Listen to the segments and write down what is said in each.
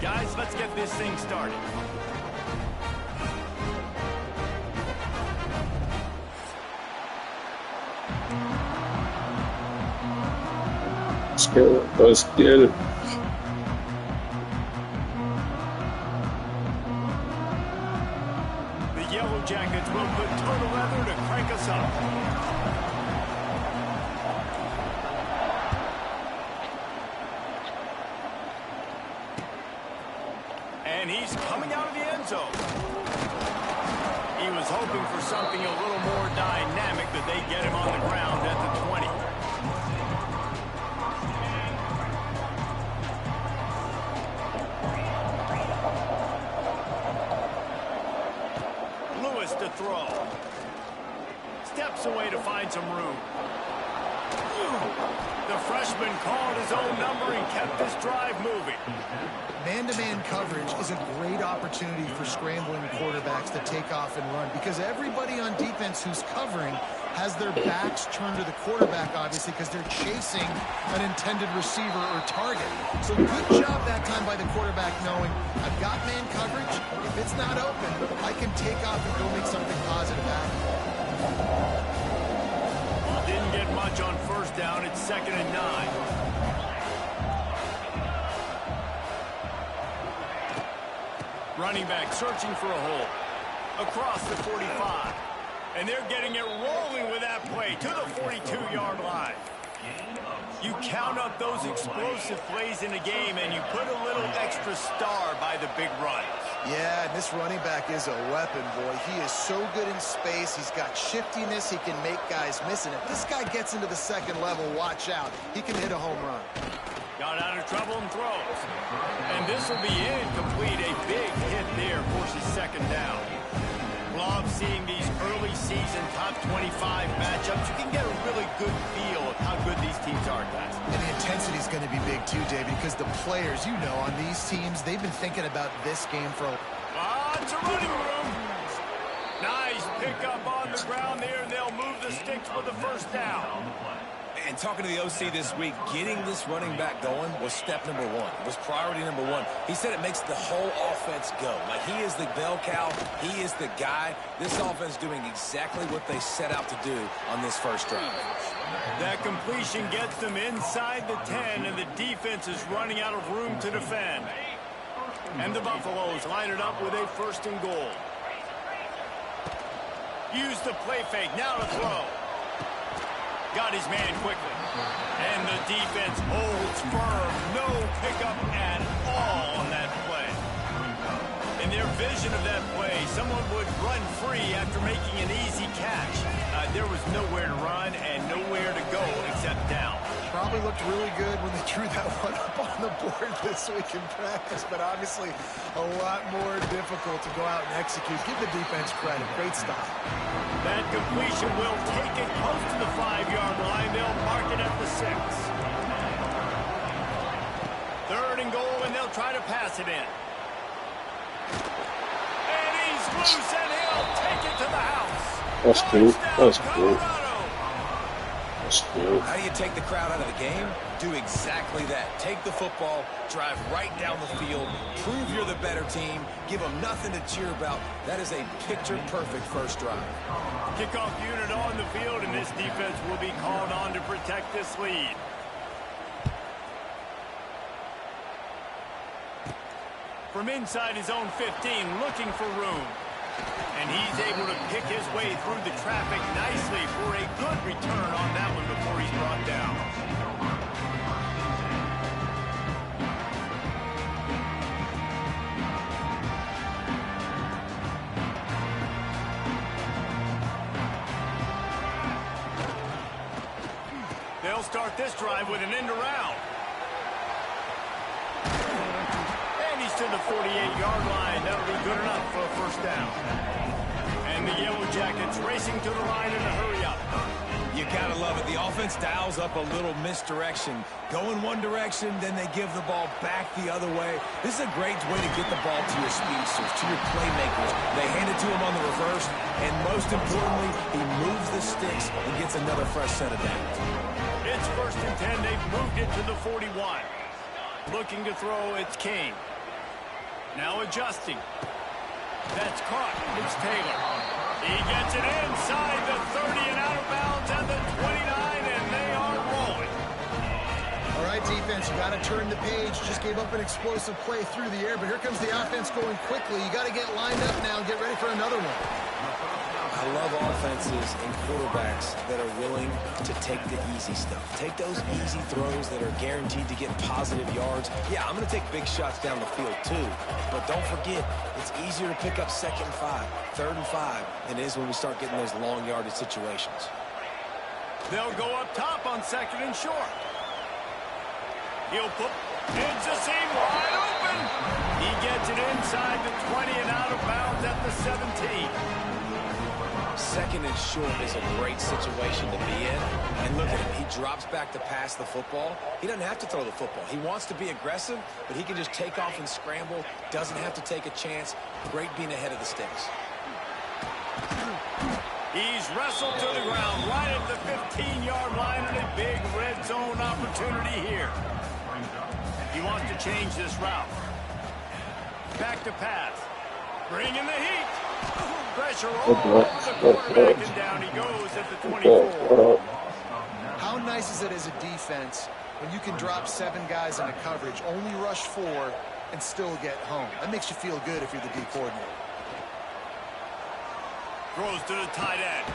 Guys, let's get this thing started. Let's get it. The Yellow Jackets will put total leather to crank us up. And he's coming out of the end zone. He was hoping for something a little more dynamic, but they get him on the ground at the 20. To throw. Steps away to find some room. The freshman called his own number and kept this drive moving. Man-to-man coverage is a great opportunity for scrambling quarterbacks to take off and run because everybody on defense who's covering has their backs turned to the quarterback, obviously, because they're chasing an intended receiver or target. So good job that time by the quarterback knowing I've got man coverage. If it's not open, I can take off and go make something positive happen. Well, didn't get much on first down. It's 2nd and 9. Running back searching for a hole. Across the 45. And they're getting it rolling with that play to the 42-yard line. You count up those explosive plays in a game, and you put a little extra star by the big runs. Yeah, and this running back is a weapon, boy. He is so good in space. He's got shiftiness. He can make guys miss. And if this guy gets into the second level, watch out. He can hit a home run. Got out of trouble and throws. And this will be incomplete. A big hit there forces 2nd down. Love seeing these early season top 25 matchups. You can get a really good feel of how good these teams are, guys. And the intensity is going to be big too, David, because the players, you know, on these teams, they've been thinking about this game for lots of running room. Nice pickup on the ground there, and they'll move the sticks for the 1st down. And talking to the OC this week, getting this running back going was step number 1. It was priority number 1. He said it makes the whole offense go. Like, he is the bell cow. He is the guy. This offense doing exactly what they set out to do on this first drive. That completion gets them inside the 10, and the defense is running out of room to defend. And the Buffaloes line it up with a 1st and goal. Use the play fake. Now to throw. Got his man quickly. And the defense holds firm. No pickup at all on that play. In their vision of that play, someone would run free after making an easy catch. There was nowhere to run and nowhere to go except down. Probably looked really good when they drew that one up on the board this week in practice, but obviously a lot more difficult to go out and execute. Give the defense credit. Great stop. That completion will take it close to the 5-yard line. They'll mark it at the 6. 3rd and goal, and they'll try to pass it in. And he's loose, and he'll take it to the house. That's cool. That's cool. That's cool. How do you take the crowd out of the game? Do exactly that. Take the football, drive right down the field, prove you're the better team, give them nothing to cheer about. That is a picture-perfect first drive. Kickoff unit on the field, and this defense will be called on to protect this lead. From inside his own 15, looking for room. And he's able to pick his way through the traffic nicely for a good return on that one before he's brought down. They'll start this drive with an end around. And he's to the 48-yard line. That'll be good enough for a 1st down. And the Yellow Jackets racing to the line in a hurry-up. You gotta love it. The offense dials up a little misdirection. Go in one direction, then they give the ball back the other way. This is a great way to get the ball to your speedsters, to your playmakers. They hand it to him on the reverse, and most importantly, he moves the sticks and gets another fresh set of downs. It's 1st and 10. They've moved it to the 41. Looking to throw, it's King. Now adjusting. That's caught. It's Taylor. He gets it inside the 30 and out of bounds at the 29, and they are rolling. All right, defense, you got to turn the page. Just gave up an explosive play through the air, but here comes the offense going quickly. You got to get lined up now and get ready for another one. I love offenses and quarterbacks that are willing to take the easy stuff. Take those easy throws that are guaranteed to get positive yards. Yeah, I'm going to take big shots down the field too. But don't forget, it's easier to pick up 2nd and 5, 3rd and 5 than it is when we start getting those long yardage situations. They'll go up top on 2nd and short. He'll put it's a seam wide open. He gets it inside the 20 and out of bounds at the 17. 2nd and short is a great situation to be in. And look at him. He drops back to pass the football. He doesn't have to throw the football. He wants to be aggressive, but he can just take off and scramble. Doesn't have to take a chance. Great being ahead of the sticks. He's wrestled to the ground right at the 15-yard line, and a big red zone opportunity here. He wants to change this route. Back to pass. Bring in the heat. Pressure all over the quarterback, and down he goes at the 24. How nice is it as a defense when you can drop 7 guys in a coverage, only rush 4, and still get home? That makes you feel good if you're the D coordinator. Throws to the tight end.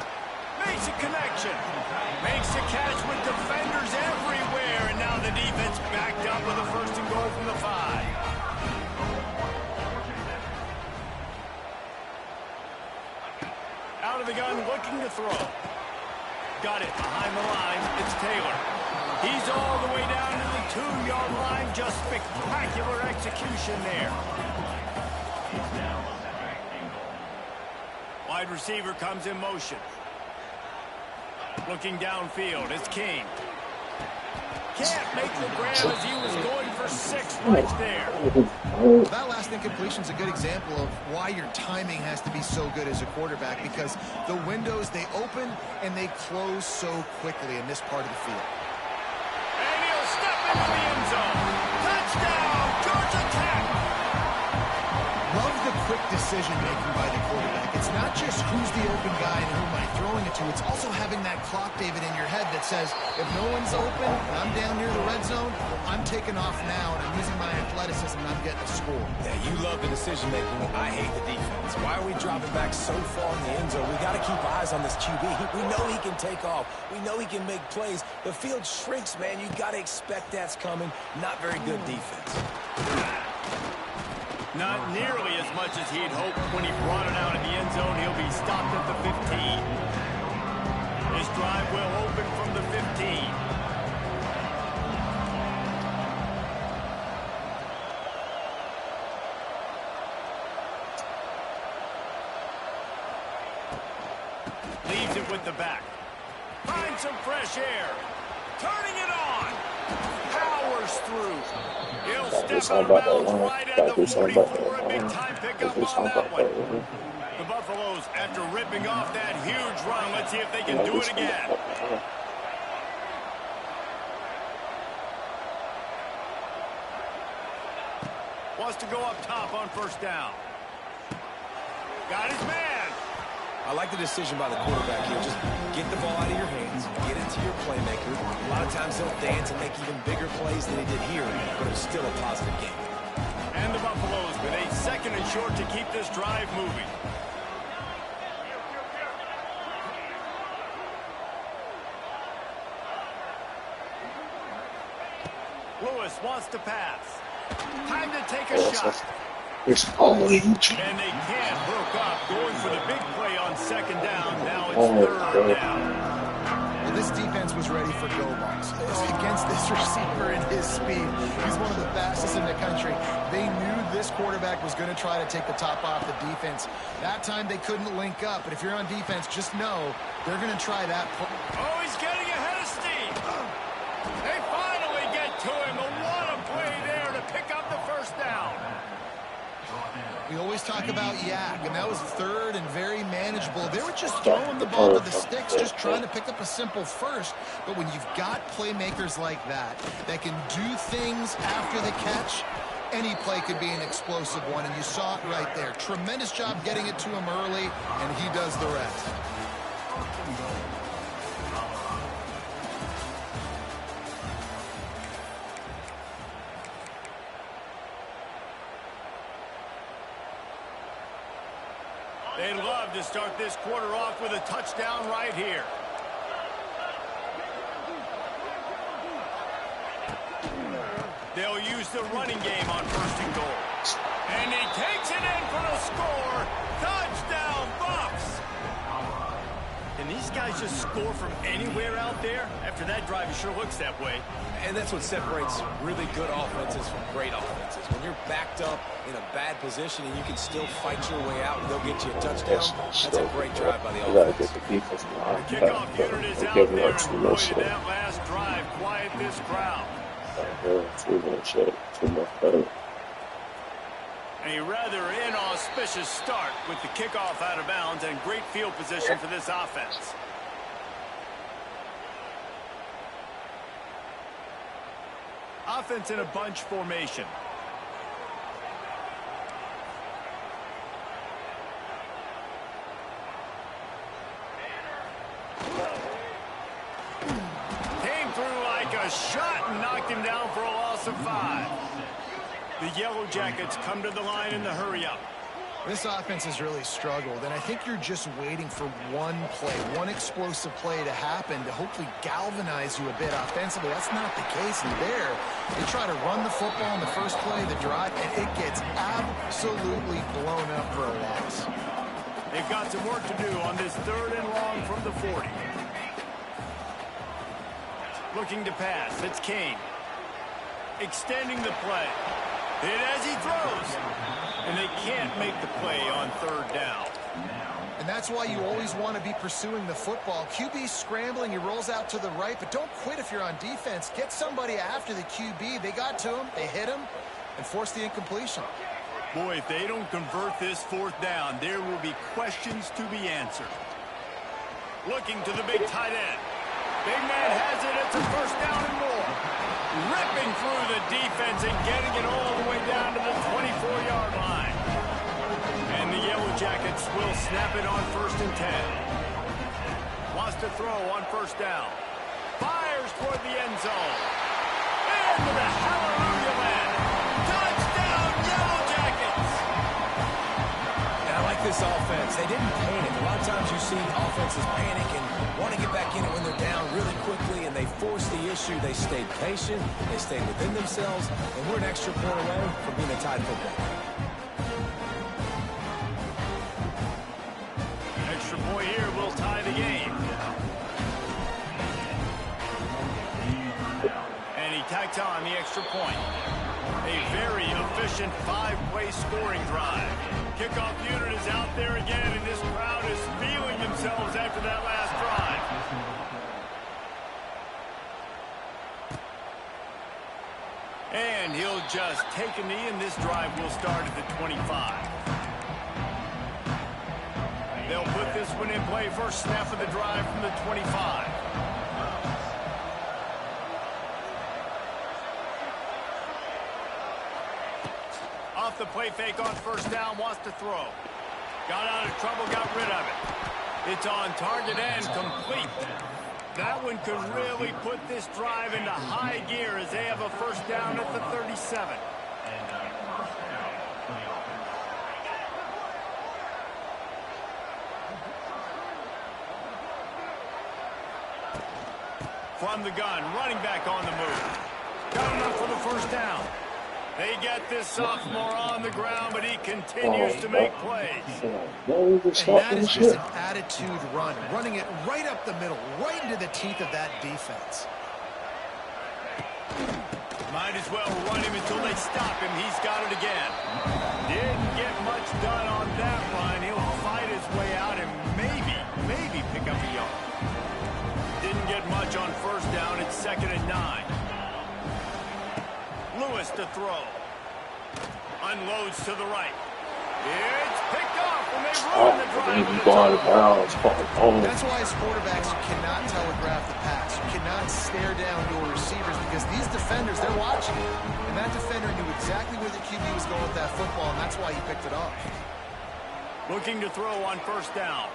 Makes a connection. Makes a catch with defenders everywhere, and now the defense backed up with a 1st and goal from the 5. Out of the gun, looking to throw. Got it behind the line. It's Taylor. He's all the way down to the 2-yard line. Just spectacular execution there. Wide receiver comes in motion. Looking downfield. It's King. Can't make the grab as he was going for 6 right there. That last incompletion is a good example of why your timing has to be so good as a quarterback, because the windows, they open and they close so quickly in this part of the field. And he'll step into the end zone. Touchdown, Georgia Tech. Love the quick decision-making by the quarterback. It's not just who's the open guy and who am I throwing it to. It's also having that clock, David, in your head that says, if no one's open and I'm down near the red zone, I'm taking off now and I'm using my athleticism and I'm getting a score. Yeah, you love the decision-making. I hate the defense. Why are we dropping back so far in the end zone? We got to keep eyes on this QB. We know he can take off. We know he can make plays. The field shrinks, man. You got to expect that's coming. Not very good defense. Not nearly as much as he'd hoped when he brought it out in the end zone. He'll be stopped at the 15. His drive will open from the 15. Leaves it with the back. Finds some fresh air. Turning it on. Powers through. He'll step out of bounds right at the 44. A big-time pickup on that one. The Buffaloes, after ripping off that huge run, let's see if they can do it again. Wants to go up top on 1st down. Got his man. I like the decision by the quarterback here. Just get the ball out of your hands, get it to your playmaker. A lot of times he'll dance and make even bigger plays than he did here, but it's still a positive game. And the Buffaloes with a 2nd and short to keep this drive moving. Lewis wants to pass. Time to take a shot. And they can't hook up, going for the big play on 2nd down. Now it's 3rd down. Well, this defense was ready for go balls. Against this receiver and his speed, he's one of the fastest in the country. They knew this quarterback was going to try to take the top off the defense. That time they couldn't link up, but if you're on defense, just know they're going to try that. Oh, he's getting ahead of steam. They finally get to him. And what a play there to pick up the 1st down. We always talk about yak, and that was 3rd and very manageable. They were just throwing the ball to the sticks, just trying to pick up a simple 1st. But when you've got playmakers like that, that can do things after the catch, any play could be an explosive one, and you saw it right there. Tremendous job getting it to him early, and he does the rest. They'd love to start this quarter off with a touchdown right here. They'll use the running game on 1st and goal. And he takes it in for the score. Touchdown, Bucks! Can these guys just score from anywhere out there? After that drive, it sure looks that way. And that's what separates really good offenses from great offenses. When you're backed up in a bad position and you can still fight your way out and they'll get you a touchdown, that's a great drive by the offense. The kickoff unit is out there, and boy, did that last drive quiet this crowd. A rather inauspicious start with the kickoff out of bounds and great field position for this offense. Offense in a bunch formation. Came through like a shot and knocked him down for a loss of 5. The Yellow Jackets come to the line in the hurry-up. This offense has really struggled, and I think you're just waiting for one play, one explosive play to happen to hopefully galvanize you a bit offensively. That's not the case. And there, they try to run the football in the first play of the drive, and it gets absolutely blown up for a loss. They've got some work to do on this 3rd and long from the 40. Looking to pass. It's Kane. Extending the play. Hit as he throws. And they can't make the play on 3rd down. And that's why you always want to be pursuing the football. QB's scrambling, he rolls out to the right, but don't quit if you're on defense. Get somebody after the QB. They got to him, they hit him, and forced the incompletion. Boy, if they don't convert this 4th down, there will be questions to be answered. Looking to the big tight end. Big man has it. It's a 1st down and more. Ripping through the defense and getting it all the way down to the 24-yard line. And the Yellow Jackets will snap it on 1st and 10. Wants to throw on 1st down. Fires toward the end zone. Into the hallelujah land. Touchdown, Yellow Jackets! And I like this offense. They didn't panic. A lot of times you see offenses panic and want to get back in it when they're down really quickly, and they force the issue. They stayed patient, they stayed within themselves, and we're an extra point away from being a tied football game. Extra point here will tie the game. And he tacks on the extra point. A very efficient 5-play scoring drive. Kickoff unit is out there again, and this crowd is feeling themselves after that last drive. And he'll just take a knee, and this drive will start at the 25. They'll put this one in play. First snap of the drive from the 25. Off the play fake on 1st down, wants to throw. Got out of trouble, got rid of it. It's on target and complete. That one could really put this drive into high gear as they have a 1st down at the 37. From the gun, running back on the move. Got enough for the 1st down. They get this sophomore on the ground, but he continues to make plays. And that is just an attitude run, running it right up the middle, right into the teeth of that defense. Might as well run him until they stop him. He's got it again. Didn't get much done on that run. He'll fight his way out and maybe pick up a yard. Didn't get much on 1st down. It's 2nd and 9. Lewis to throw. Unloads to the right. It's picked off, and they ruin the drive And you go out of bounds. That's why as quarterbacks, you cannot telegraph the pass. You cannot stare down your receivers because these defenders, they're watching it. And that defender knew exactly where the QB was going with that football, and that's why he picked it off. Looking to throw on first down.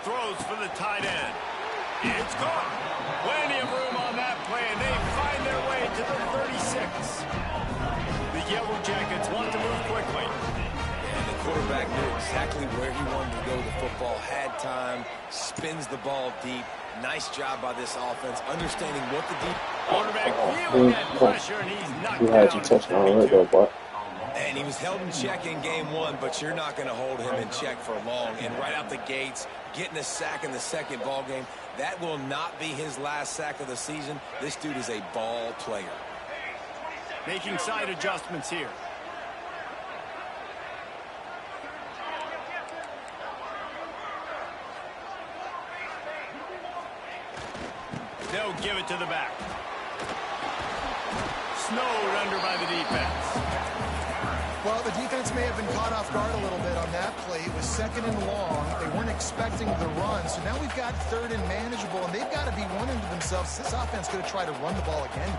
Throws for the tight end. It's caught. Plenty of room on that play, and they find their way to the 36. The Yellow Jackets want to move quickly. And the quarterback knew exactly where he wanted to go with the football, had time, spins the ball deep. Nice job by this offense, understanding what the deep quarterback feeling that pressure, and he's knocked you had your touchdown right there, boy. And he was held in check in game one, but you're not going to hold him in check for long. And right out the gates, getting a sack in the second ball game, that will not be his last sack of the season. This dude is a ball player. Making side adjustments here. They'll give it to the back. Snowed under by the defense. Well, the defense may have been caught off guard a little bit on that play. It was second and long. They weren't expecting the run. So now we've got third and manageable, and they've got to be wondering to themselves, this offense going to try to run the ball again?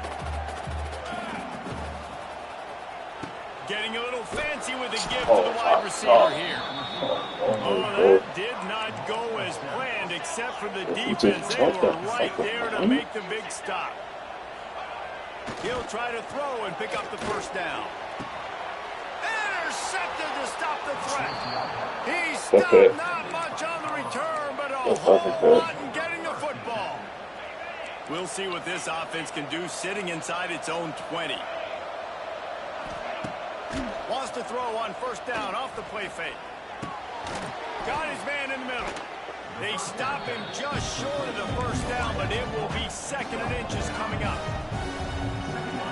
Getting a little fancy with a gift to the wide receiver here. Oh, that did not go as planned, except for the defense. They were right there to make the big stop. He'll try to throw and pick up the first down. Intercepted to stop the threat. He stopped not much on the return, but a whole lot in getting the football. We'll see what this offense can do sitting inside its own 20. Wants to throw on first down off the play fake. Got his man in the middle. They stop him just short of the first down, but it will be second and inches coming up.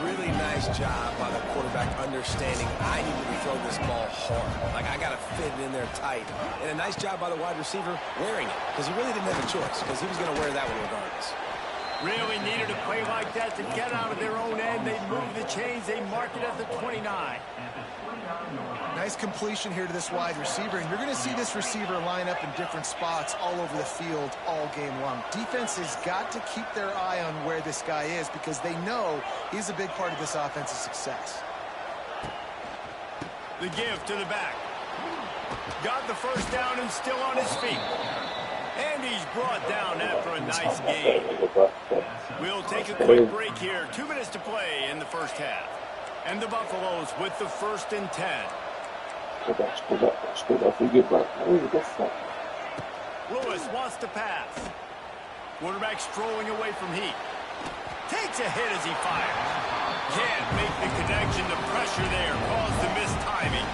Really nice job by the quarterback understanding I need to throw this ball hard. Like, I got to fit it in there tight. And a nice job by the wide receiver wearing it, because he really didn't have a choice, because he was going to wear that one regardless. Really needed a play like that to get out of their own end. They move the chains. They mark it at the 29. Nice completion here to this wide receiver, and you're going to see this receiver line up in different spots all over the field all game long. Defense has got to keep their eye on where this guy is because they know he's a big part of this offense's success. The give to the back. Got the first down and still on his feet. And he's brought down after a nice game. We'll take a quick break here. 2 minutes to play in the first half. And the Buffaloes with the 1st and 10. Lewis wants to pass. Quarterback strolling away from heat. Takes a hit as he fires. Can't make the connection. The pressure there caused the missed timing.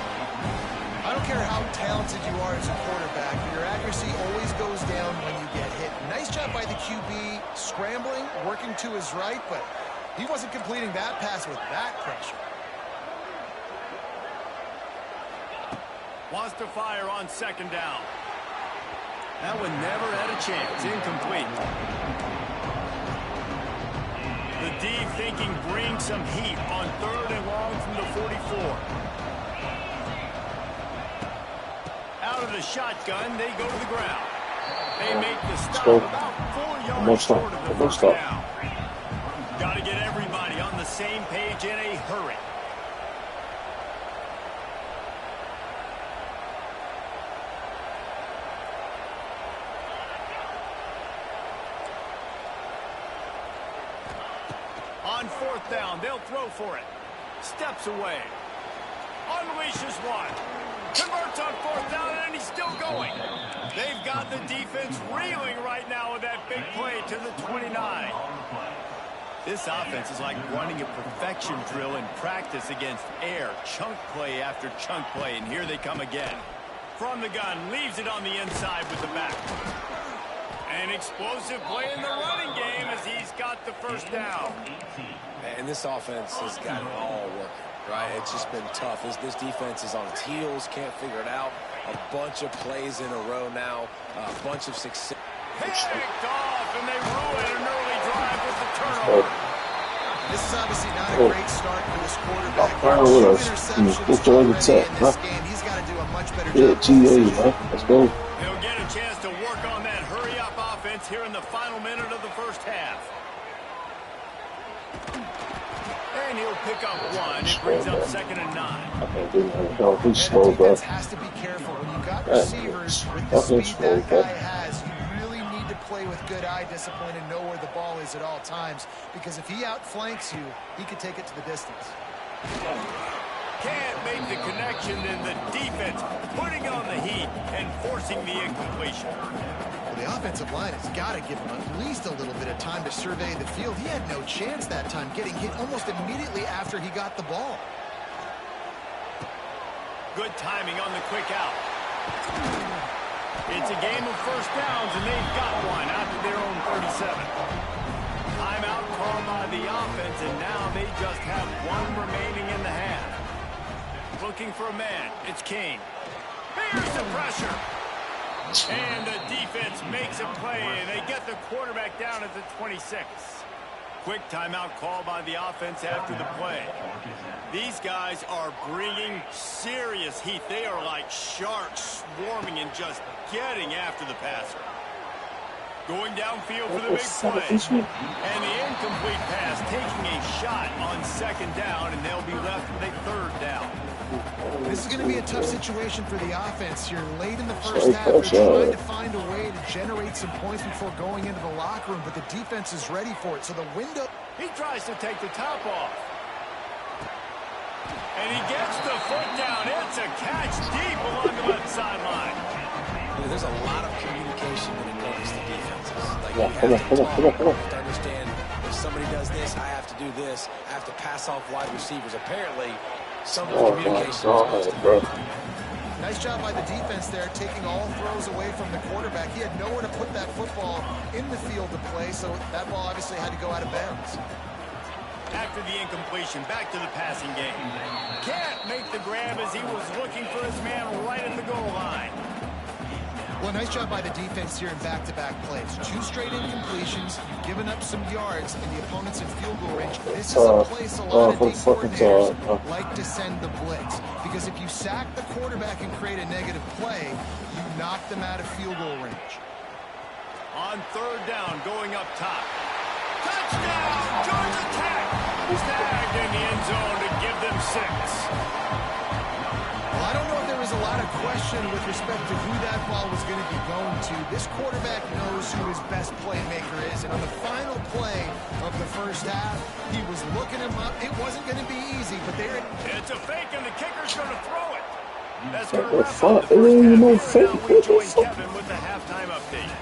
I don't care how talented you are as a quarterback, your accuracy always goes down when you get hit. Nice job by the QB scrambling, working to his right, but he wasn't completing that pass with that pressure. Wants to fire on second down. That one never had a chance. Incomplete. The D thinking bring some heat on 3rd and long from the 44. Out of the shotgun, they go to the ground. They make the stop about 4 yards short of the first down. Got to get everybody on the same page in a hurry. On 4th down, they'll throw for it. Steps away. Unleashes one. Converts on 4th down, and he's still going. They've got the defense reeling right now with that big play to the 29. This offense is like running a perfection drill in practice against air. Chunk play after chunk play, and here they come again. From the gun, leaves it on the inside with the back. An explosive play in the running game as he's got the first down. And this offense has got it all working, right? It's just been tough. This defense is on its heels, can't figure it out. A bunch of plays in a row now, a bunch of success. Picked off, and they ruin an early drive with the turnover. This is obviously not a great start for this quarterback. 2 interceptions in this game. He's got to do a much better job. GA, man. Let's go. He'll get a chance to work on that hurry-up offense here in the final minute of the first half. And he'll pick up one. It brings up 2nd and 9. No, he's And slow, the bro. defense has to be careful. When you've got receivers with the speed that guy has, you really need to play with good eye discipline and know where the ball is at all times. Because if he outflanks you, he could take it to the distance. Can't make the connection, and the defense putting on the heat and forcing the incompletion. Well, the offensive line has got to give him at least a little bit of time to survey the field. He had no chance that time, getting hit almost immediately after he got the ball. Good timing on the quick out. It's a game of first downs, and they've got one after their own 37. Timeout called by the offense, and now they just have one remaining in the half. Looking for a man. It's Kane. Here's the pressure. And the defense makes a play, and they get the quarterback down at the 26. Quick timeout call by the offense after the play. These guys are bringing serious heat. They are like sharks swarming and just getting after the passer. Going downfield for the big play. And the incomplete pass taking a shot on 2nd down, and they'll be left with a 3rd down. This is going to be a tough situation for the offense here. Late in the first half, they're trying to find a way to generate some points before going into the locker room, but the defense is ready for it. So the window... He tries to take the top off. And he gets the foot down. It's a catch deep along the left sideline. There's a lot of communication when it comes to defenses. Like, Yeah, you come have on. you have to understand, if somebody does this, I have to do this. I have to pass off wide receivers. Apparently, some of the communication is supposed to bro. Nice job by the defense there, taking all throws away from the quarterback. He had nowhere to put that football in the field to play, so that ball obviously had to go out of bounds. After the incompletion, back to the passing game. Can't make the grab as he was looking for his man right at the goal line. Well, nice job by the defense here in back-to-back plays. 2 straight incompletions, you've given up some yards, and the opponent's in field goal range. This is a place a lot of D coordinators like to send the blitz. Because if you sack the quarterback and create a negative play, you knock them out of field goal range. On 3rd down, going up top. Touchdown, Georgia Tech! Snagged in the end zone to give them 6. Well, I don't know if there was a lot of question with respect to who that ball was going to be going to. This quarterback knows who his best playmaker is, and on the final play of the first half, he was looking him up. It wasn't going to be easy, but there it's a fake, and the kicker's going to throw it. That's going to What the wrap fuck? up the first half. No Now fake. we What the join fuck? Kevin with the halftime update.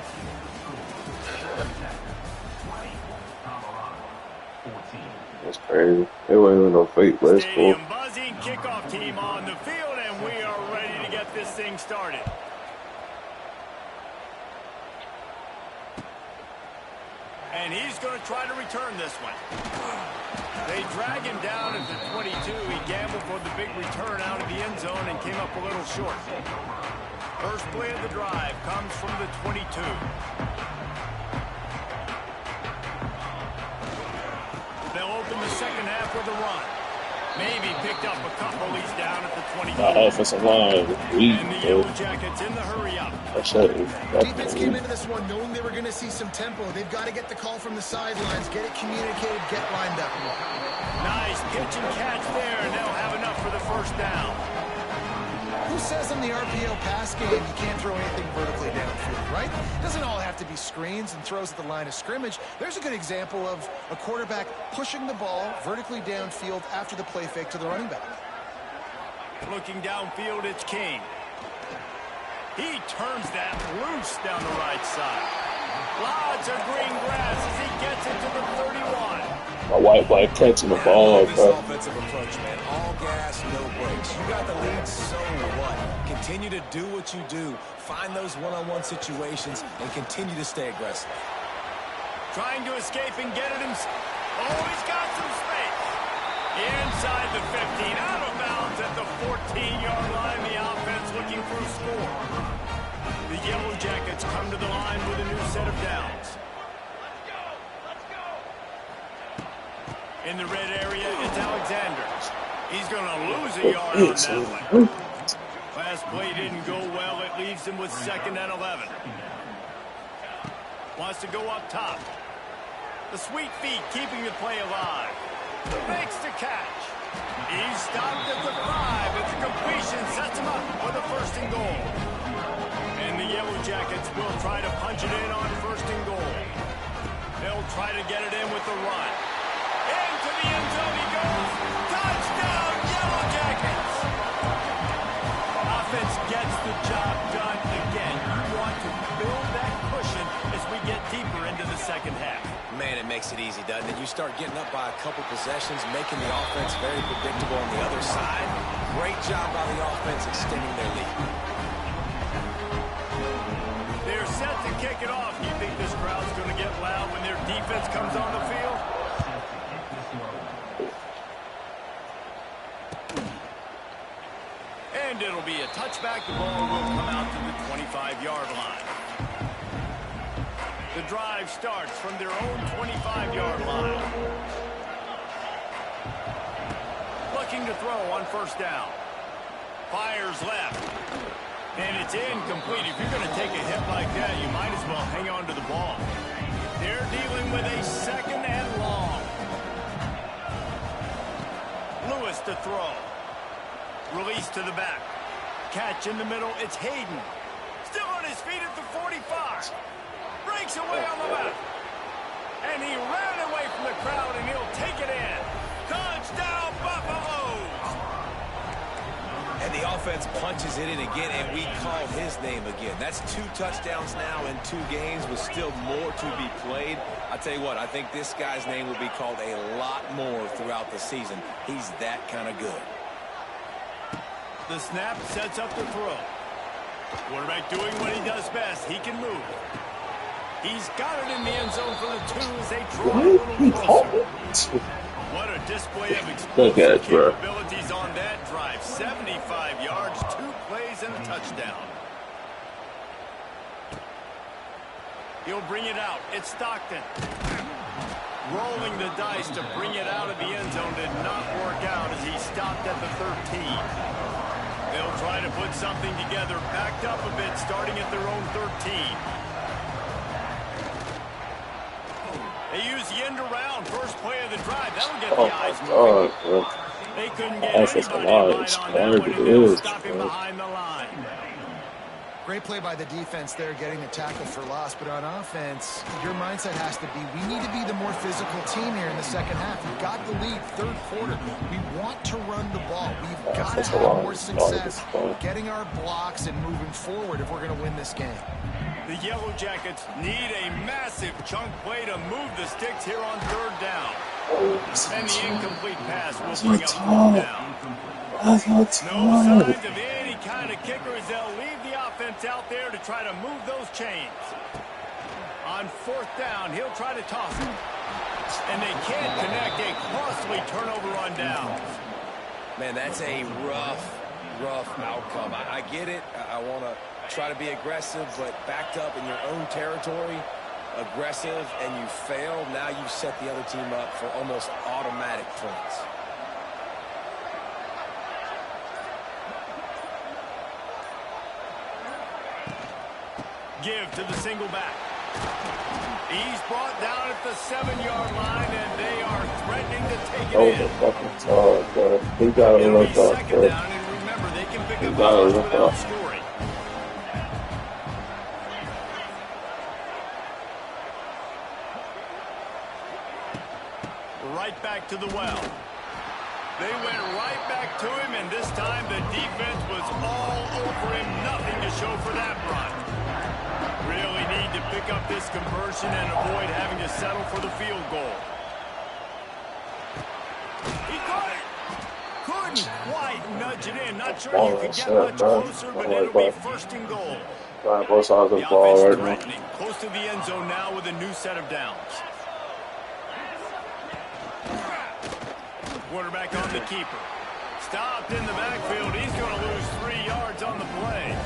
That's crazy. It wasn't even no fake, but it's cool. Stadium buzzing, kickoff team on the field, and we are ready to get this thing started. And he's going to try to return this one. They drag him down at the 22. He gambled for the big return out of the end zone and came up a little short. First play of the drive comes from the 22. They'll open the second half with a run. Maybe picked up a couple. He's down at the 22. The offensive line is weak, And the bro. Yellow Jackets in the hurry-up. That's it. defense came into this one knowing they were going to see some tempo. They've got to get the call from the sidelines, get it communicated, get lined up. Nice pitch and catch there, and they'll have enough for the first down. Who says in the RPO pass game you can't throw anything vertically downfield, right? It doesn't all have to be screens and throws at the line of scrimmage. There's a good example of a quarterback pushing the ball vertically downfield after the play fake to the running back. Looking downfield, it's King. He turns that loose down the right side. Lots of green grass as he gets it to the 31. My white boy catching the ball, This bro. offensive approach, man. All gas, no brakes. You got the lead, so what? Continue to do what you do. Find those one-on-one situations and continue to stay aggressive. Trying to escape and get it himself. Oh, he's got some space. Inside the 15, out of bounds at the 14-yard line. The offense looking for a score. The Yellow Jackets come to the line with a new set of downs. In the red area, it's Alexander. He's going to lose a yard on that one. Last play didn't go well. It leaves him with 2nd and 11. Wants to go up top. The sweet feet keeping the play alive. Makes the catch. He's stopped at the 5. It's a completion. Sets him up for the 1st and goal. And the Yellow Jackets will try to punch it in on 1st and goal. They'll try to get it in with the run. Into the end zone he goes. Touchdown, Yellow Jackets! Offense gets the job done again. You want to build that cushion as we get deeper into the 2nd half. Man, it makes it easy, doesn't it? You start getting up by a couple possessions, making the offense very predictable on the other side. Great job by the offense extending their lead. They're set to kick it off. Do you think this crowd's going to get loud when their defense comes on the field? And it'll be a touchback. The ball will come out to the 25-yard line. The drive starts from their own 25-yard line. Looking to throw on 1st down. Fires left. And it's incomplete. If you're going to take a hit like that, you might as well hang on to the ball. They're dealing with a 2nd and long. Lewis to throw. Release to the back. Catch in the middle. It's Hayden. Still on his feet at the 45. Breaks away on the left. And he ran away from the crowd, and he'll take it in. Touchdown, Buffaloes! And the offense punches it in again, and we call his name again. That's 2 touchdowns now in 2 games with still more to be played. I tell you what, I think this guy's name will be called a lot more throughout the season. He's that kind of good. The snap sets up the throw. Quarterback doing what he does best. He can move. He's got it in the end zone for the 2 as they draw a little closer. What a display of explosive capabilities on that drive. 75 yards, 2 plays, and a touchdown. He'll bring it out. It's Stockton. Rolling the dice to bring it out of the end zone did not work out as he stopped at the 13. They'll try to put something together, backed up a bit, starting at their own 13. They use the end around, first play of the drive. That'll get the eyes moving. They couldn't get anybody to bite on that one, and they'll stop him behind the line. Great play by the defense there, getting the tackle for loss. But on offense, your mindset has to be, we need to be the more physical team here in the 2nd half. We've got the lead, 3rd quarter. We want to run the ball. We've got to have more success getting our blocks and moving forward if we're going to win this game. The Yellow Jackets need a massive chunk play to move the sticks here on 3rd down. And the incomplete pass will bring up 4th down. No signs of any kind of kickers. They'll leave the offense out there to try to move those chains. On 4th down, he'll try to toss it. And they can't connect. A costly turnover on downs. Man, that's a rough outcome. I get it. I want to try to be aggressive, but backed up in your own territory, aggressive, and you fail. Now you've set the other team up for almost automatic points. Give to the single back. He's brought down at the 7-yard line, and they are threatening to take it in. Fucking tough, bro. He got to look up, bro. Down, and remember, they can pick up yards without scoring. Right back to the well. They went right back to him, and this time the defense was all over him. Nothing to show for that run. Really need to pick up this conversion and avoid having to settle for the field goal. He caught it. Couldn't quite nudge it in. Not sure you could get much closer, but it'll be 1st and goal. Both sides of the ball right threatening. Close to the end zone now with a new set of downs. Quarterback on the keeper. Stopped in the backfield. He's going to lose 3 yards on the play.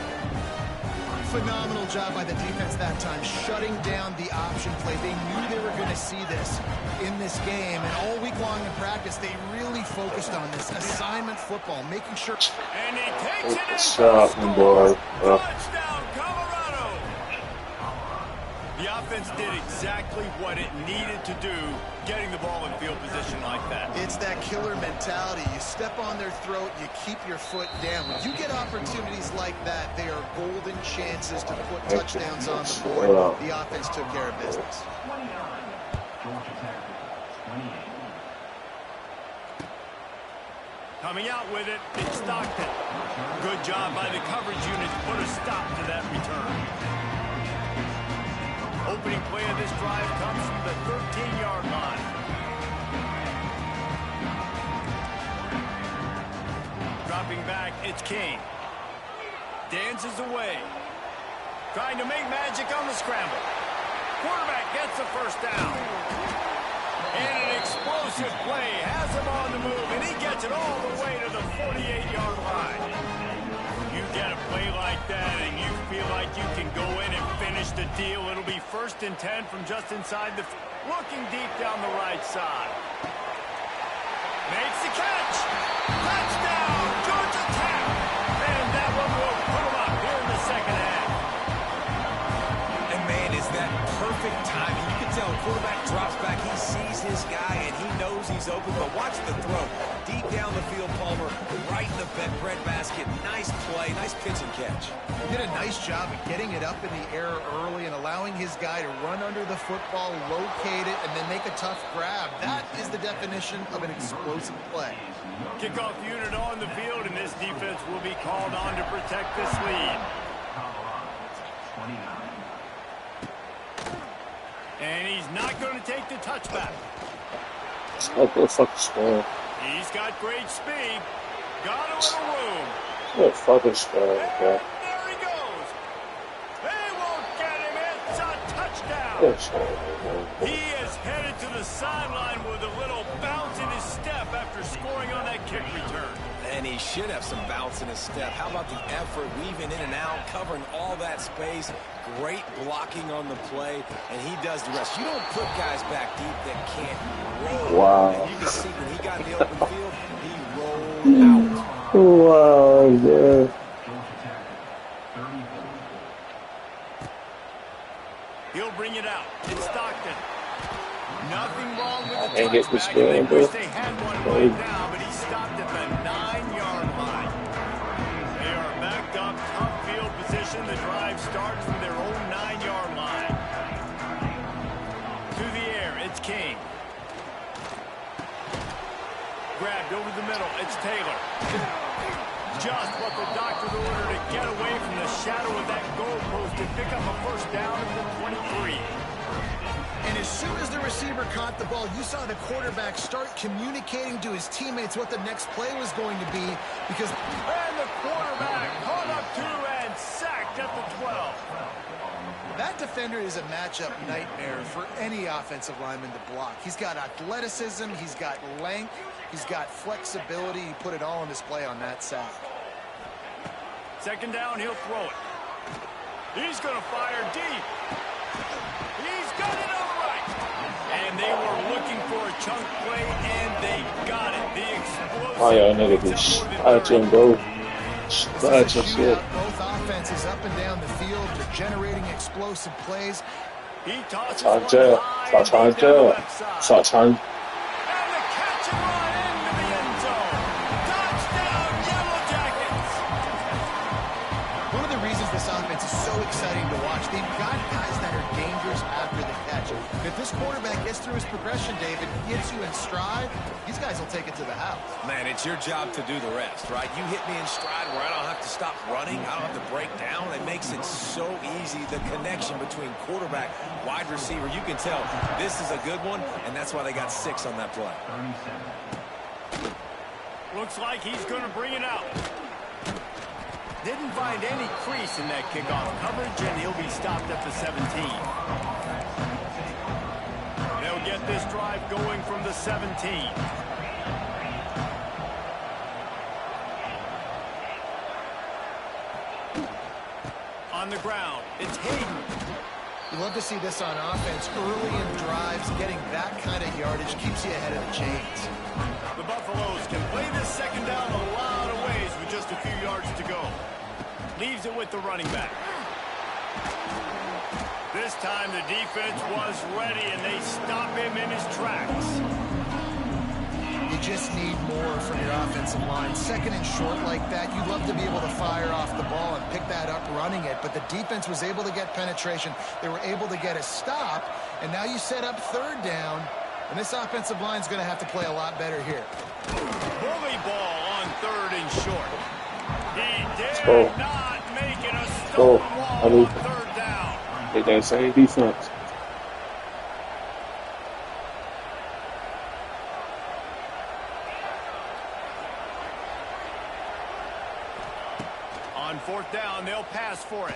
Phenomenal job by the defense that time, shutting down the option play. They knew they were going to see this in this game, and all week long in practice, they really focused on this assignment football, making sure. And he takes it in Stop, for a boy. score. Touchdown, Colorado. The offense did exactly what it needed to do, getting the ball in field position like that. It's that killer mentality. You step on their throat, you keep your foot down. When you get opportunities like that, they are golden chances to put touchdowns on the board. The offense took care of business. Coming out with it, it's Stockton. Good job by the coverage unit to put a stop to that return. Opening play of this drive comes from the 13-yard line. Dropping back, it's King. Dances away. Trying to make magic on the scramble. Quarterback gets the first down. And an explosive play has him on the move, and he gets it all the way to the 48-yard line. You get a play like that, and you feel like you can go in and finish the deal. It'll be 1st and 10 from just inside the... Looking deep down the right side. Makes the catch. Touchdown, Georgia Tech. And that one will put them up here in the second half. And, man, is that perfect timing. You can tell quarterback drops back. He sees his guy, and he knows he's open. But watch the throw. Deep down the field, Palmer, right in the bread basket. Nice play, nice pitch and catch. He did a nice job of getting it up in the air early and allowing his guy to run under the football, locate it, and then make a tough grab. That is the definition of an explosive play. Kickoff unit on the field, and this defense will be called on to protect this lead. And he's not going to take the touchback. What the fuck is going? He's got great speed. Got a little room. What the fuck is going? And there he goes. They won't get him. It's a touchdown. He is headed to the sideline with a little bounce in his step after scoring on that kick return. And he should have some bounce in his step. How about the effort, weaving in and out, covering all that space. Great blocking on the play, and he does the rest. You don't put guys back deep that can't roll. Wow. And you can see when he got in the open field, he rolled out. Wow, yeah. He'll bring it out. It's Stockton. Nothing wrong with the Can't get this touchback. going, They wish bro. they had one right now, but he stopped at the 9-yard line. They are backed up, tough field position. The drive starts from their own 9-yard line. To the air, it's King. Grabbed over the middle, it's Taylor. Just what the doctor ordered to get away from the shadow of that goalpost and pick up a first down at the 23. And as soon as the receiver caught the ball, you saw the quarterback start communicating to his teammates what the next play was going to be because... And the quarterback caught up to and sacked at the 12. That defender is a matchup nightmare for any offensive lineman to block. He's got athleticism, he's got length, he's got flexibility. He put it all on display on that sack. Second down, he'll throw it. He's going to fire deep. He's got it on the right. And they were looking for a chunk play, and they got it. The explosive. Oh yeah, nigga, this starting, bro. Starting shit. Both offenses up and down the field. They're generating explosive plays. He tosses Touch one it. high and Touch deep down the it. left side. Touch it. And the catch and run into the end zone. Touchdown, Yellow Jackets. One of the reasons this offense is so exciting to watch, they've got guys that are dangerous after the catch. If this quarterback gets through his progression, David, gets you in stride, these guys will take it to the house. Man, it's your job to do the rest, right? You hit me in stride where I don't have to stop running. I don't have to break down. It makes it so easy, the connection between quarterback, wide receiver. You can tell this is a good one, and that's why they got 6 on that play. Looks like he's going to bring it out. Didn't find any crease in that kickoff coverage, and he'll be stopped at the 17. They'll get this drive going from the 17. On On the ground, it's Hayden. You love to see this on offense. Early in drives, getting that kind of yardage keeps you ahead of the chains. The Buffaloes can play this second down a lot of ways with just a few yards to go. Leaves it with the running back. This time the defense was ready, and they stop him in his tracks. You just need more from your offensive line. Second and short like that, you'd love to be able to fire off the ball and pick that up running it, but the defense was able to get penetration. They were able to get a stop, and now you set up third down, and this offensive line is going to have to play a lot better here. Bully ball on third and short. He did not make it a stone wall on third down. Take that same defense. On fourth down, they'll pass for it.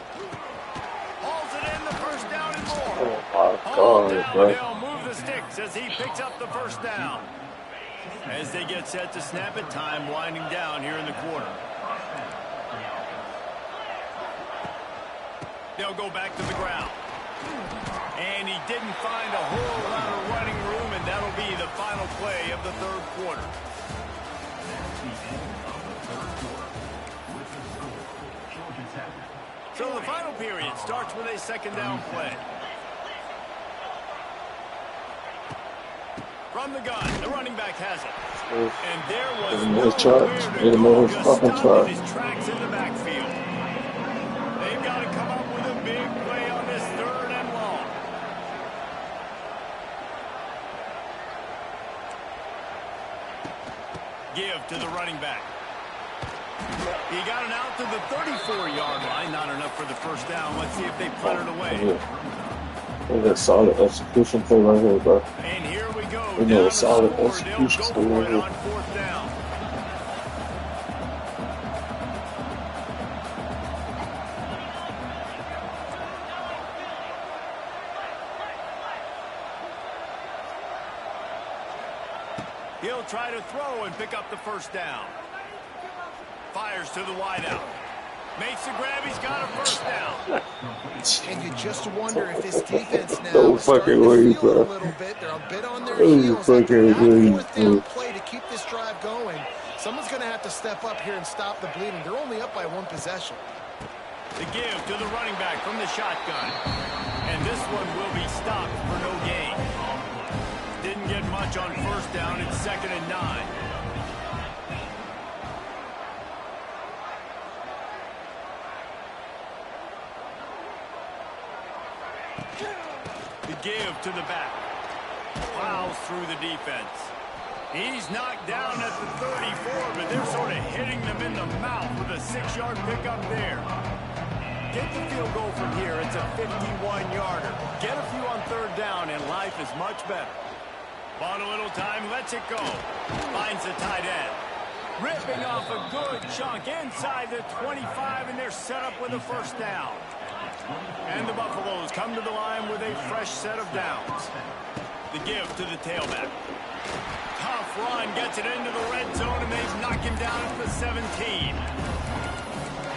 Hauls it in, the first down and more. Oh my God, bro. They'll move the sticks as he picks up the first down. As they get set to snap it, time winding down here in the quarter. They'll go back to the ground. And he didn't find a whole lot of running room, and that'll be the final play of the third quarter. So the final period starts with a second down play. From the gun, the running back has it. And there was nowhere to go, just stopped in his tracks in the backfield. They've got to come up with a big play on this third and long. Give to the running back. He got it out to the 34-yard line. Not enough for the first down. Let's see if they punt it away. Look at that solid execution play right here, bro. And here we go. We know a Down solid the score. They'll execution go play for right it here. on fourth down. He'll try to throw and pick up the first down. Fires to the wideout. Makes the grab. He's got a first down. And you just wonder if this defense now No is starting fucking to way, feel bro. a little bit. They're a bit on their No heels. After fucking that way, fourth down bro. play to keep this drive going, someone's going to have to step up here and stop the bleeding. They're only up by one possession. The give to the running back from the shotgun. And this one will be stopped for no gain. Didn't get much on first down. It's 2nd and 9. The give to the back. Plows through the defense. He's knocked down at the 34, but they're sort of hitting them in the mouth with a 6-yard pickup there. Get the field goal from here. It's a 51-yarder. Get a few on third down, and life is much better. Bought a little time, lets it go. Finds the tight end. Ripping off a good chunk inside the 25, and they're set up with a first down. And the Buffaloes come to the line with a fresh set of downs. The give to the tailback. Tough run, gets it into the red zone, and they've knocked him down at the 17.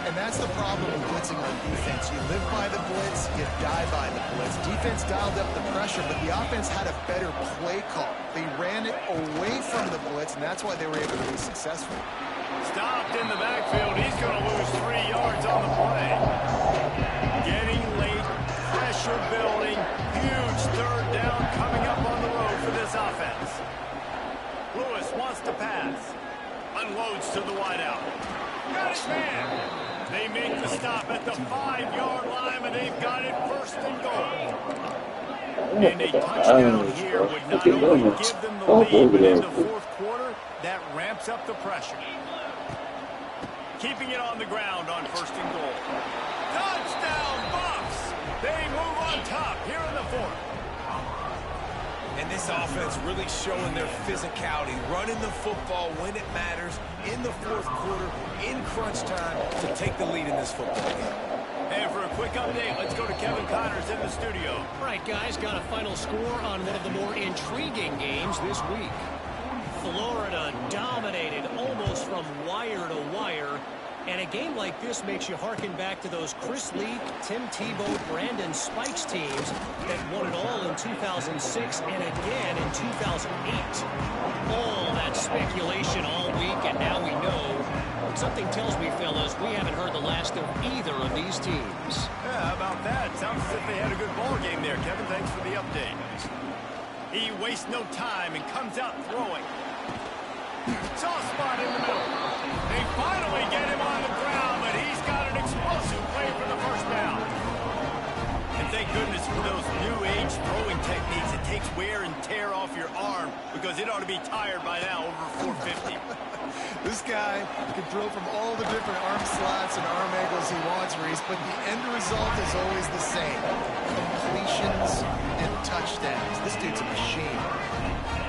And that's the problem with blitzing on defense. You live by the blitz, you die by the blitz. Defense dialed up the pressure, but the offense had a better play call. They ran it away from the blitz, and that's why they were able to be successful. Stopped in the backfield. He's going to lose 3 yards on the play. Getting late, pressure building, huge third down coming up on the road for this offense. Lewis wants to pass. Unloads to the wideout. Got his man. They make the stop at the 5-yard line, and they've got it 1st and goal. And a touchdown here would not only give them the lead, but in the fourth quarter, that ramps up the pressure. Keeping it on the ground on 1st and goal. Touchdown, Buffs! They move on top here in the fourth. And this offense really showing their physicality, running the football when it matters, in the fourth quarter, in crunch time, to take the lead in this football game. And for a quick update, let's go to Kevin Connors in the studio. All right, guys, got a final score on one of the more intriguing games this week. Florida dominated almost from wire to wire. And a game like this makes you harken back to those Chris Leak, Tim Tebow, Brandon Spikes teams that won it all in 2006 and again in 2008. All that speculation all week, and now we know. But something tells me, fellas, we haven't heard the last of either of these teams. Yeah, how about that? Sounds as if they had a good ball game there, Kevin. Thanks for the update. He wastes no time and comes out throwing. Soft spot in the middle. They finally get him on the ground, but he's got an explosive play for the first down. And thank goodness for those new age throwing techniques. It takes wear and tear off your arm because it ought to be tired by now over 450. This guy can throw from all the different arm slots and arm angles he wants, Reese, but the end result is always the same. Completions and touchdowns. This dude's a machine.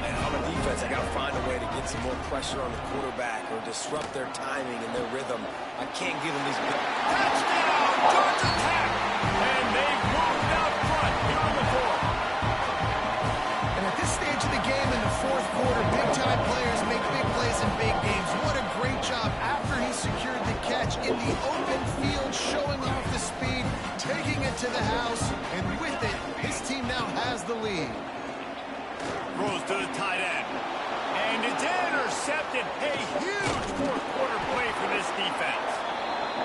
And on the defense, I got to find a way to get some more pressure on the quarterback or disrupt their timing and their rhythm. I can't give them these big... Touchdown! Georgia Tech! And they've moved out front here on the fourth. And at this stage of the game in the fourth quarter, big-time players make big plays in big games. What a great job after he secured the catch in the open field, showing off the speed, taking it to the house, and with it, his team now has the lead. Throws to the tight end. And it's intercepted. A huge fourth quarter play for this defense.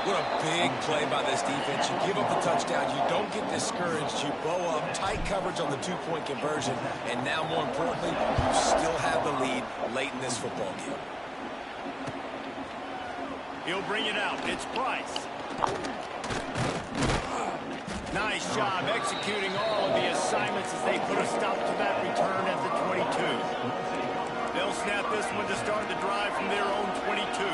What a big play by this defense. You give up the touchdown. You don't get discouraged. You bow up. Tight coverage on the two-point conversion. And now, more importantly, you still have the lead late in this football game. He'll bring it out. It's Price. Nice job executing all of the assignments as they put a stop to that return at the 22. They'll snap this one to start the drive from their own 22.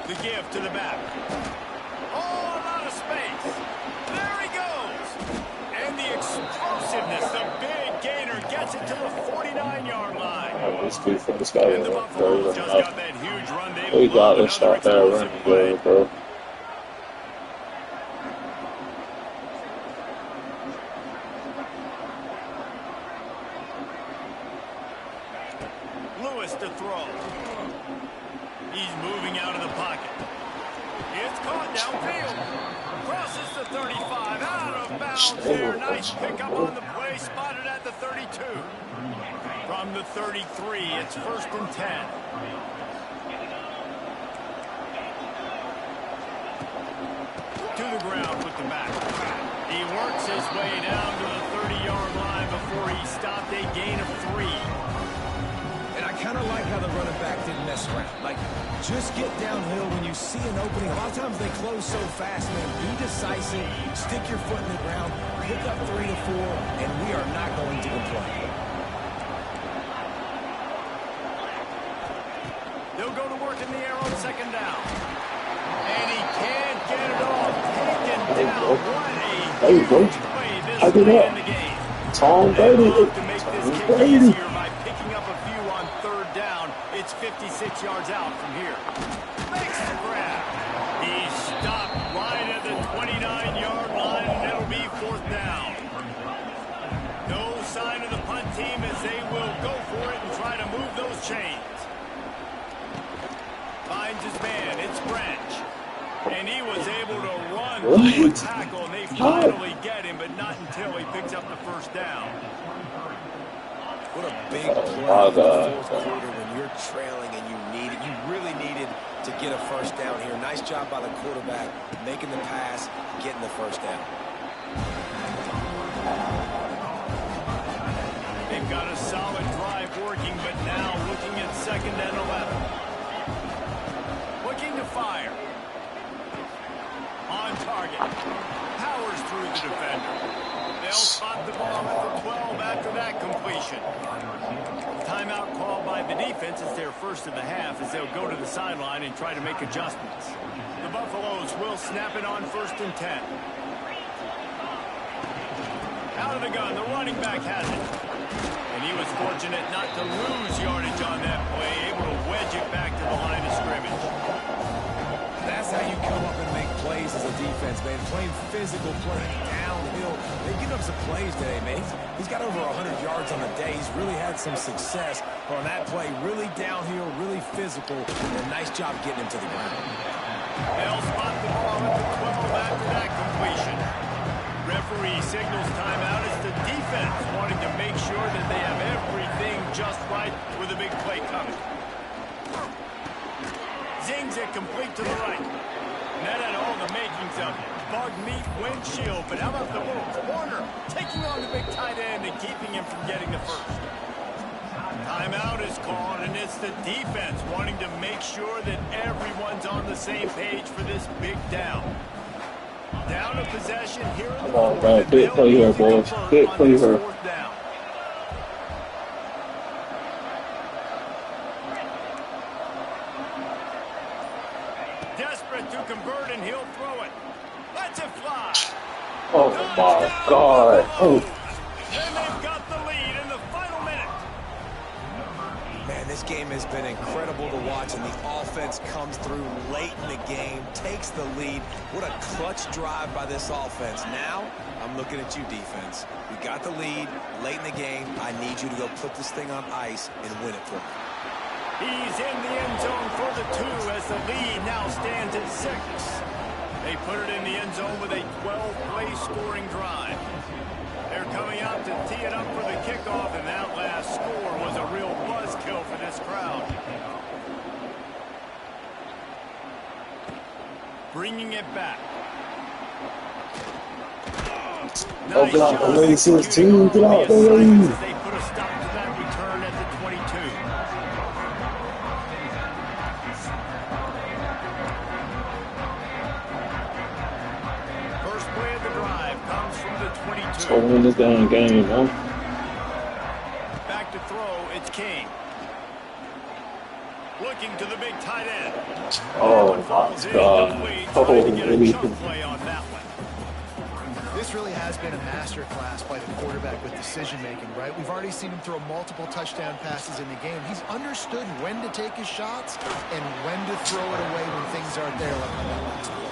The give to the back. Oh, a lot of space. There he goes. And the explosiveness, the big gainer gets it to the 49-yard line. This dude from this guy And the is Buffaloes just got that huge run. They we got love this another shot there explosive running play. good, bro. Lewis to throw. He's moving out of the pocket. It's caught downfield. Crosses the 35. Out of bounds there. Nice pickup on the play. Spotted at the 32. From the 33, it's 1st and 10. To the ground with the back. He works his way down to the 30-yard line before he stopped. A gain of 3. And I kind of like how the running back didn't mess around. Like, just get downhill when you see an opening. A lot of times they close so fast, man. Be decisive, stick your foot in the ground, pick up 3 to 4, and we are not going to complain. They'll go to work in the air on 2nd down. And he can't get it off. Taken down. What a huge play this late in the game. Tom They Brady. look to make this kick easier by picking up a few on 3rd down. It's 56 yards out from here. Makes the grab. He's stopped right at the 29-yard line, and it'll be 4th down. No sign of the punt team as they will go for it and try to move those chains. Finds his man. It's Branch. And he was able to run through a tackle, and they finally get him, but not until he picks up the 1st down. What a big play in the fourth quarter when you're trailing and you really needed to get a 1st down here. Nice job by the quarterback, making the pass, getting the 1st down. They've got a solid drive working, but now looking at 2nd and 11. Looking to fire. On target. Powers through the defender. They'll spot the ball at the 12 after that completion. Timeout called by the defense. It's their first of the half as they'll go to the sideline and try to make adjustments. The Buffaloes will snap it on 1st and 10. Out of the gun, the running back has it. And he was fortunate not to lose yardage on that play, able to wedge it back to the line of scrimmage. That's how you come up and make plays as a defense, man. Playing physical, playing downhill. They've given up some plays today, man. He's got over 100 yards on the day. He's really had some success on that play. Really downhill, really physical, and a nice job getting him to the ground. They'll spot the ball at the 12 after that completion. Referee signals timeout. It's the defense wanting to make sure that they have everything just right with a big play coming. Zings it complete to the right. And that had all the makings of it. Bug meat windshield, but how about the little corner taking on the big tight end and keeping him from getting the first? Timeout is called, and it's the defense wanting to make sure that everyone's on the same page for this big down. Down to possession here in the Come on, man. Big play here, boys. Big play here. Desperate to convert, and he'll throw it. Lets it fly. Oh, my God. Oh. And they've got the lead in the final minute. Man, this game has been incredible to watch, and the offense comes through late in the game, takes the lead. What a clutch drive by this offense. Now, I'm looking at you, defense. We got the lead late in the game. I need you to go put this thing on ice and win it for me. He's in the end zone for the 2 as the lead now stands at 6. They put it in the end zone with a 12-play scoring drive. They're coming out to tee it up for the kickoff, and that last score was a real buzzkill for this crowd. Bringing it back. Oh, get out the way, 16. Get out the way. They put a stop to that return at the 22. First play of the drive comes from the 22. Let's go win this damn game, man. Back to throw, it's King. Looking to the big tight end. Oh, my God. Play on that one. This really has been a masterclass by the quarterback with decision-making, right? We've already seen him throw multiple touchdown passes in the game. He's understood when to take his shots and when to throw it away when things aren't there, like on that last play.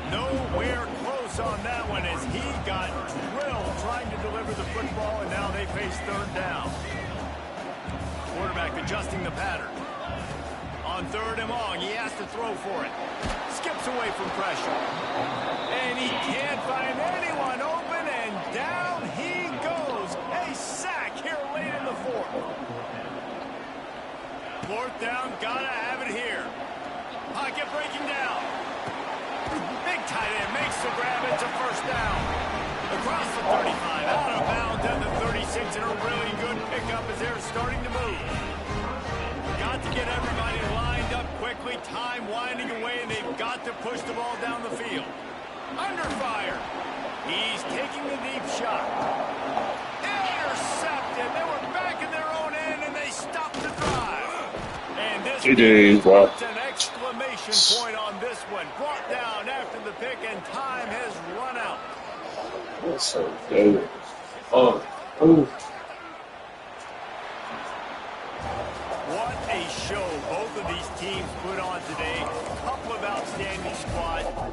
Nowhere close on that one as he got drilled trying to deliver the football, and now they face third down. Quarterback adjusting the pattern. On 3rd and long, he has to throw for it. Skips away from pressure. And he can't find anyone open, and down he goes. A sack here late in the 4th. 4th down, gotta have it here. Pocket breaking down. Big tight end makes the grab. It's a first down. Across the 35, out of bounds at the 36, and a really good pickup as they're starting to move. Got to get everybody lined up quickly, time winding away, and they've got to push the ball down the field. Under fire. He's taking the deep shot. Intercepted. They were back in their own end, and they stopped the drive. And this puts an exclamation point on this one. Brought down after the pick, and time has run out. That's so good. Oh. What a show both of these teams put on today. A couple of outstanding squads. I